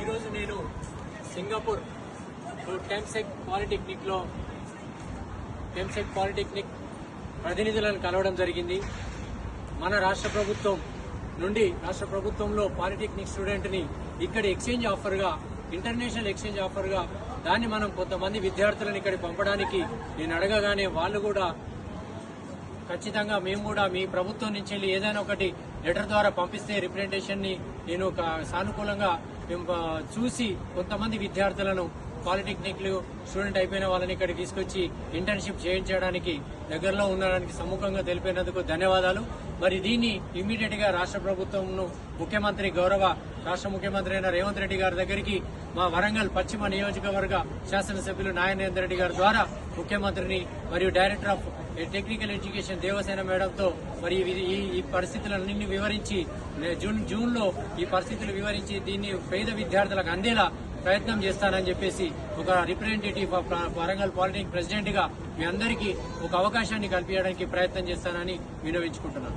ఈరోజు నేను Singapore టెంసెక్ polytechnic ప్రతినిధులను కలవడం జరిగింది. మన రాష్ట్ర ప్రభుత్వంలో పాలిటెక్నిక్ స్టూడెంట్ ని ఇక్కడ ఎక్స్చేంజ్ ఆఫర్గా, ఇంటర్నేషనల్ ఎక్స్చేంజ్ ఆఫర్గా దాన్ని మనం కొంతమంది విద్యార్థులను ఇక్కడ పంపడానికి నేను అడగగానే వాళ్ళు కూడా ఖచ్చితంగా మేము కూడా మీ ప్రభుత్వం నుంచి వెళ్ళి ఏదైనా ఒకటి లెటర్ ద్వారా పంపిస్తే రిప్రజెంటేషన్ ని నేను సానుకూలంగా చూసి కొంతమంది విద్యార్థులను పాలిటెక్నిక్ స్టూడెంట్ అయిపోయిన వాళ్ళని ఇక్కడికి తీసుకొచ్చి ఇంటర్న్షిప్ చేయించడానికి దగ్గరలో ఉండడానికి సముఖంగా తెలిపినందుకు ధన్యవాదాలు. మరి దీన్ని ఇమ్మీడియట్ గా రాష్ట్ర ప్రభుత్వంను గౌరవ రాష్ట్ర ముఖ్యమంత్రి అయిన రేవంత్ రెడ్డి గారి దగ్గరికి మా వరంగల్ పశ్చిమ నియోజకవర్గ శాసనసభ్యులు నాయనేందర్ రెడ్డి గారి ద్వారా ముఖ్యమంత్రిని మరియు director of technical education Devasena మేడంతో మరి ఈ పరిస్థితులన్నింటినీ వివరించి జూన్ లో ఈ పరిస్థితులు వివరించి దీన్ని పేద విద్యార్థులకు అందేలా ప్రయత్నం చేస్తానని చెప్పేసి ఒక representative of Warangal polytechnic president గా మీ అందరికీ ఒక అవకాశాన్ని కల్పించడానికి ప్రయత్నం చేస్తానని విన్నవించుకుంటున్నాను.